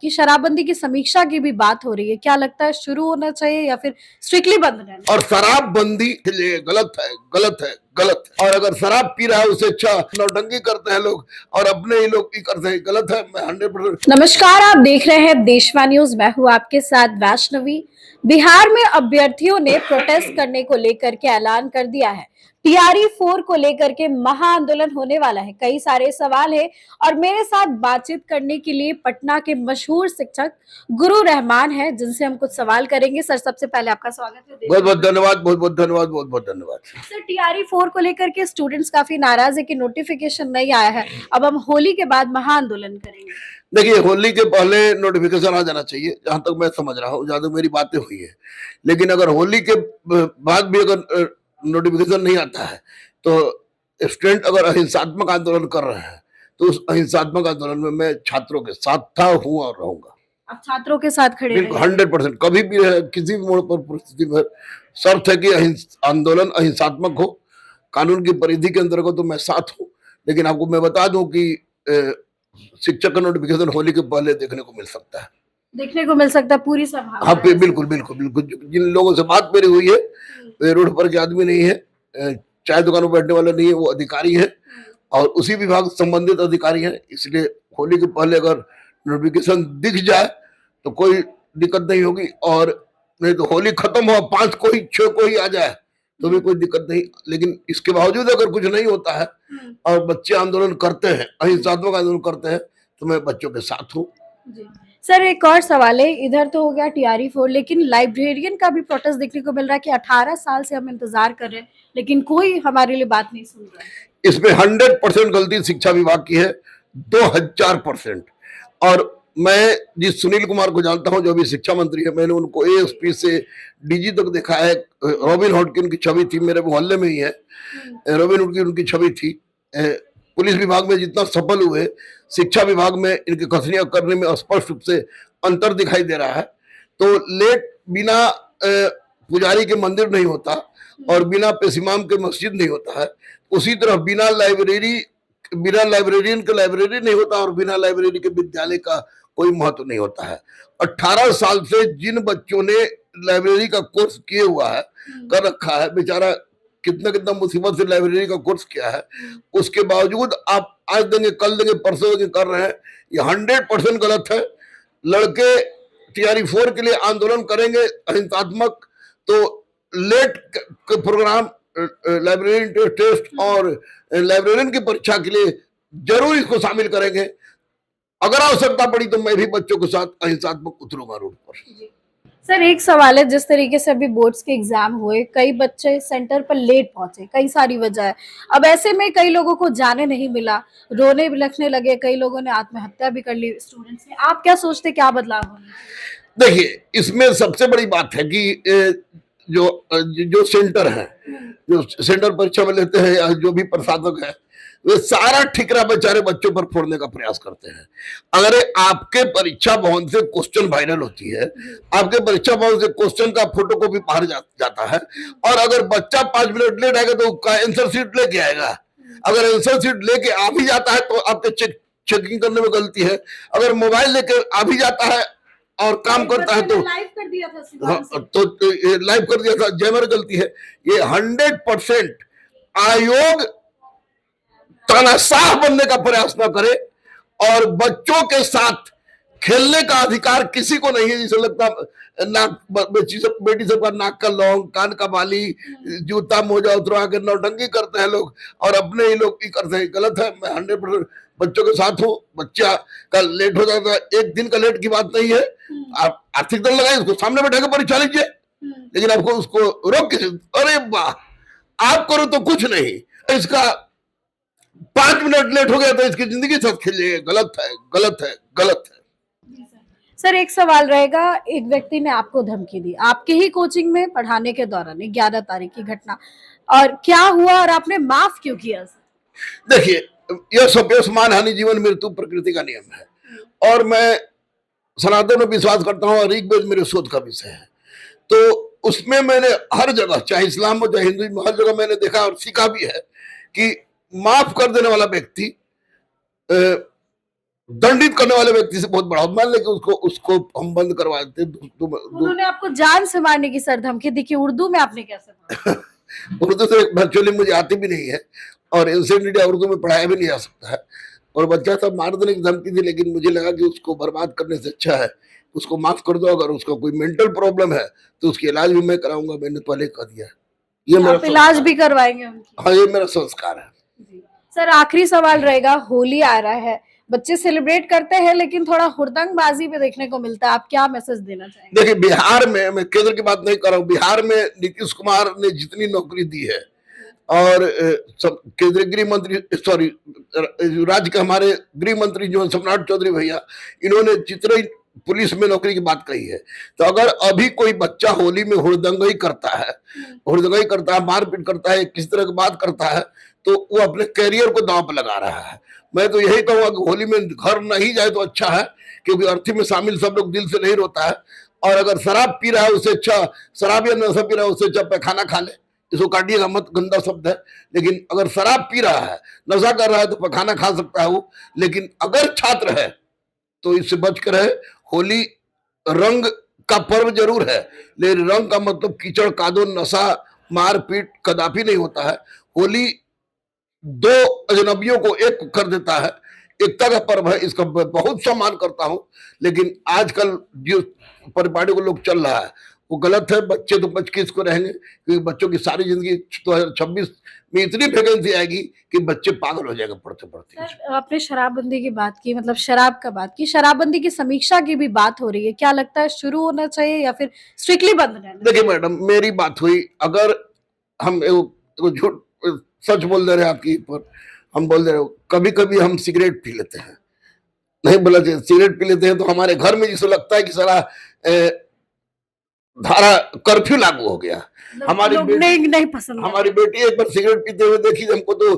कि शराबबंदी की समीक्षा की भी बात हो रही है। क्या लगता है शुरू होना चाहिए या फिर स्ट्रिक्टली बंद रहना? और शराबबंदी के लिए गलत है, गलत है, गलत है। और अगर शराब पी रहा है उससे अच्छा नौटंकी करते हैं लोग और अपने ही लोग भी करते हैं, गलत है। मैं 100%। नमस्कार, आप देख रहे हैं देशवा न्यूज। मैं हूं आपके साथ वैष्णवी। बिहार में अभ्यर्थियों ने प्रोटेस्ट करने को लेकर के ऐलान कर दिया है। टीआरई 4 को लेकर के महाआंदोलन होने वाला है। कई सारे सवाल है और मेरे साथ बातचीत करने के लिए पटना के मशहूर शिक्षक गुरु रहमान है, जिनसे हम कुछ सवाल करेंगे। सर, सबसे पहले आपका स्वागत है। बहुत बहुत धन्यवाद, बहुत बहुत धन्यवाद, बहुत बहुत धन्यवाद। सर, टीआरई 4 को लेकर के स्टूडेंट्स काफी नाराज है कि नोटिफिकेशन नहीं आया है। अब हम होली के बाद महाआंदोलन करेंगे। देखिए, होली के पहले नोटिफिकेशन आ जाना चाहिए, जहां तक मैं समझ रहा हूँ, जहां तक मेरी बातें हुई है। लेकिन अगर होली के बाद भी अगर नोटिफिकेशन नहीं आता है तो स्टूडेंट अगर अहिंसात्मक आंदोलन कर रहे हैं तो उस अहिंसात्मक आंदोलन में मैं छात्रों के साथ था, हूँ और रहूंगा। आप छात्रों के साथ खड़े बिल्कुल रहे? 100%। कभी भी किसी भी मोड़ पर परिस्थिति में शर्त है कि आंदोलन अहिंसात्मक हो, कानून की परिधि के अंतर्गत, तो मैं साथ हूँ। लेकिन आपको मैं बता दूं कि शिक्षक का नोटिफिकेशन होली के पहले देखने को मिल सकता है। देखने को मिल सकता है, पूरी संभावना हाँ, है। बिल्कुल बिल्कुल बिल्कुल। जिन लोगों से बात मेरी हुई है, वे रोड पर के आदमी नहीं है, चाय दुकानों पर बैठने वाले नहीं है, वो अधिकारी है और उसी विभाग संबंधित अधिकारी हैं। इसलिए होली के पहले अगर नोटिफिकेशन दिख जाए तो कोई दिक्कत नहीं होगी। और नहीं तो होली खत्म हो, 5 को ही 6 को ही आ जाए तो भी कोई दिक्कत नहीं। लेकिन इसके बावजूद अगर कुछ नहीं होता है और बच्चे आंदोलन करते हैं, अहिंसात्मक आंदोलन करते हैं, तो मैं बच्चों के साथ हूँ। सर, एक और सवाल है। इधर तो हो गया टीआरई 4, लेकिन लाइब्रेरियन का भी प्रोटेस्ट देखने को मिल रहा है कि 18 साल से हम इंतजार कर रहे हैं, लेकिन कोई हमारे लिए बात नहीं सुन रहा है। इसमें 100% गलती शिक्षा विभाग की है, 2000%। और मैं जिस सुनील कुमार को जानता हूं, जो अभी शिक्षा मंत्री है, मैंने उनको एएसपी से डीजी तक देखा है। रॉबिन हुड की उनकी छवि थी, मेरे मोहल्ले में ही है। रॉबिन हुड की उनकी छवि थी। पुलिस विभाग में जितना सफल हुए, शिक्षा विभाग में इनकी कसनियां करने में स्पष्ट रूप से अंतर दिखाई दे रहा है। तो लेट बिना पुजारी के मंदिर नहीं होता और बिना पेशिमाम के मस्जिद नहीं होता है। उसी तरह बिना लाइब्रेरियन का लाइब्रेरी नहीं होता और बिना लाइब्रेरी के विद्यालय का कोई महत्व नहीं होता है। 18 साल से जिन बच्चों ने लाइब्रेरी का कोर्स किए हुआ है, कर रखा है, बेचारा कितना कितना मुसीबत से लाइब्रेरी का कोर्स किया है, उसके बावजूद आप आज देंगे, कल देंगे, परसों देंगे कर रहे हैं। ये 100% गलत है। लड़के टीआरई 4 के लिए आंदोलन करेंगे अहिंसात्मक, तो लेट प्रोग्राम, लाइब्रेरी टेस्ट और लाइब्रेरियन की परीक्षा के लिए जरूर इसको शामिल करेंगे। अगर आवश्यकता पड़ी तो मैं भी बच्चों के साथ अहिंसात्मक उतरूंगा रोड पर। सर, एक सवाल है। जिस तरीके से अभी बोर्ड्स के एग्जाम हुए, कई बच्चे सेंटर पर लेट पहुंचे, कई सारी वजह है। अब ऐसे में कई लोगों को जाने नहीं मिला, रोने बिलखने लगे, कई लोगों ने आत्महत्या भी कर ली स्टूडेंट्स ने। आप क्या सोचते, क्या बदलाव होने? देखिए, इसमें सबसे बड़ी बात है कि जो सेंटर है, जो सेंटर परीक्षा में लेते हैं या जो भी प्रशासक है, वे सारा ठिकरा बेचारे बच्चों पर फोड़ने का प्रयास करते हैं। अगर आपके परीक्षा भवन से क्वेश्चन वायरल होती है, आपके परीक्षा भवन से क्वेश्चन का फोटो कॉपी बाहर जाता है, और अगर बच्चा 5 मिनट लेट आएगा तो आंसर शीट लेके आएगा। अगर आंसर शीट लेके आ भी जाता है तो आपके चेकिंग करने में गलती है। अगर मोबाइल लेके आ भी जाता है और काम करता है तो लाइव कर दिया था, लाइव कर दिया था, जयमर गलती है। ये 100% आयोग तानाशाह बनने का प्रयास न करे और बच्चों के साथ खेलने का अधिकार किसी को नहीं है। जिसे लगता नाक बेटी सबका नाक का लौंग, कान का बाली, जूता मोजा उतरवा के नौटंकी करते हैं लोग और अपने ही लोग भी करते हैं, गलत है। मैं 100% बच्चों के साथ हूँ। बच्चा का लेट हो जाता है, एक दिन का लेट की बात नहीं है। आप आर्थिक दंड लगाए, उसको सामने बैठा के परीक्षा लीजिए, लेकिन आपको उसको रोक के, अरे वाह आप करो तो कुछ नहीं, इसका 5 मिनट लेट हो गया तो इसकी जिंदगी साथ खेलिए, गलत है, गलत है, गलत है। सर, एक सवाल रहेगा। एक व्यक्ति ने आपको धमकी दी आपके ही कोचिंग में पढ़ाने के दौरान, 11 तारीख की घटना, और क्या हुआ और आपने माफ क्यों किया? देखिए, यह सभ्य मानहानि जीवन मृत्यु प्रकृति का नियम है और मैं सनातन में विश्वास करता हूँ और ऋग्वेद मेरे शोध का विषय है। तो उसमें मैंने हर जगह, चाहे इस्लाम हो चाहे हिंदू, हर जगह मैंने देखा और सीखा भी है कि माफ कर देने वाला व्यक्ति दंडित करने वाले व्यक्ति से बहुत बड़ा हो। मान लें कि उसको उसको हम बंद करवा देते उन्होंने आपको जान से मारने की सर धमकी दी कि उर्दू में आपने कैसे मारा? उर्दू तो एक्चुअली मुझे आती भी नहीं है और एंशिएंट इंडिया उर्दू में पढ़ाया भी नहीं जा सकता है। और बच्चा सब मार देने की धमकी थी, लेकिन मुझे लगा कि उसको बर्बाद करने से अच्छा है उसको माफ कर दो। अगर उसका कोई मेंटल प्रॉब्लम है तो उसकी इलाज भी मैं कराऊंगा, मैंने पहले कह दिया। ये मेरा आप इलाज संस्कार भी है। करवाएंगे उनकी? हाँ, ये मेरा संस्कार है। जी। सर, आखिरी सवाल रहेगा, होली आ रहा है, बच्चे सेलिब्रेट करते हैं लेकिन थोड़ा हुड़दंगबाजी भी देखने को मिलता है, आप क्या मैसेज देना चाहेंगे? देखिए, बिहार में, मैं केंद्र की बात नहीं कर रहा हूँ, बिहार में नीतीश कुमार ने जितनी नौकरी दी है और केंद्रीय गृह मंत्री, सॉरी, राज्य के हमारे गृह मंत्री जो सम्राट चौधरी भैया, इन्होंने जितने पुलिस में नौकरी की बात कही है, तो अगर अभी कोई बच्चा होली में हुड़दंगई करता है, मारपीट करता है, किस तरह की बात करता है, तो वो अपने कैरियर को दांव पर लगा रहा है। मैं तो यही कहूंगा कि होली में घर नहीं जाए तो अच्छा है, क्योंकि अर्थी में शामिल सब लोग दिल से नहीं रोता है। और अगर शराब पी रहा है उससे अच्छा, शराब या नशा पी रहा है उससे अच्छा पैखाना खा ले, इसको काटिएगा मत, गंदा शब्द है। लेकिन अगर शराब पी रहा है, नशा कर रहा है, तो पैखाना खा सकता है वो। लेकिन अगर छात्र है तो इससे बच कर रहे। होली रंग का पर्व जरूर है, लेकिन रंग का मतलब कीचड़, कादो, नशा, मारपीट कदापि नहीं होता है। होली दो अजनबियों को एक कर देता है, एकता का पर्व है, इसका मैं बहुत सम्मान करता हूं। लेकिन आजकल जो परिपाटी को लोग चल रहा है वो गलत है। बच्चे तो बच के इसको रहेंगे, क्योंकि बच्चों की सारी जिंदगी 2026 में इतनी वैकेंसी आएगी कि बच्चे पागल हो जाएंगे पढ़ते पढ़ते। सर, आपने शराबबंदी की बात की, मतलब शराब का बात की, शराबबंदी की समीक्षा की भी बात हो रही है, क्या लगता है शुरू होना चाहिए या फिर स्ट्रिक्टली बंद रहना देखिए चाहिए? मैडम, मेरी बात हुई, अगर हम झूठ सच बोल दे रहे हैं आपकी पर, हम बोल दे रहे हो, कभी कभी हम सिगरेट पी लेते हैं, नहीं बोला चाहिए, सिगरेट पी लेते हैं तो हमारे घर में जिसे लगता है कि सारा धारा कर्फ्यू लागू हो गया। मतलब हमारी लोग बेटी नहीं नहीं पसंद हमारी करते। बेटी एक बार सिगरेट पीते हुए देखी, हमको तो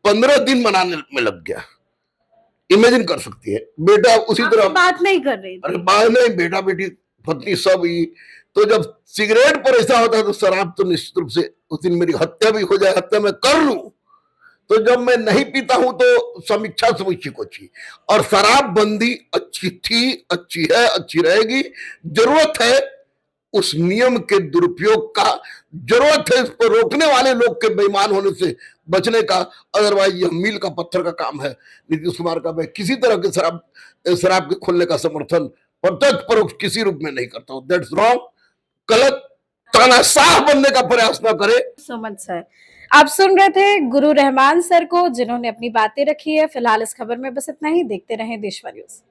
15 दिन मनाने में लग गया। इमेजिन कर सकती है, बेटा उसी आपसे तरह। बात नहीं कर रही अरे थी? बात नहीं, बेटा बेटी पत्नी सब ही। तो जब सिगरेट पर ऐसा होता है तो शराब तो निश्चित रूप से, उस दिन मेरी हत्या भी हो जाए, हत्या मैं कर लूं। तो जब मैं नहीं पीता हूं तो समीक्षा समुचित होती। और शराब बंदी अच्छी थी, अच्छी है, अच्छी रहेगी। जरूरत है उस नियम के दुरुपयोग का, जरूरत है इस पर रोकने वाले लोग के बेईमान होने से बचने का। अदरवाइज यह मील का पत्थर का काम है नीतीश कुमार का। मैं किसी तरह के शराब के खोलने का समर्थन प्रत्यक्ष परोक्ष किसी रूप में नहीं करता हूं। दैट्स रॉन्ग, गलत। तानाशाह बनने का प्रयास ना करे। So much sir. आप सुन रहे थे गुरु रहमान सर को, जिन्होंने अपनी बातें रखी है। फिलहाल इस खबर में बस इतना ही। देखते रहें देशवा न्यूज।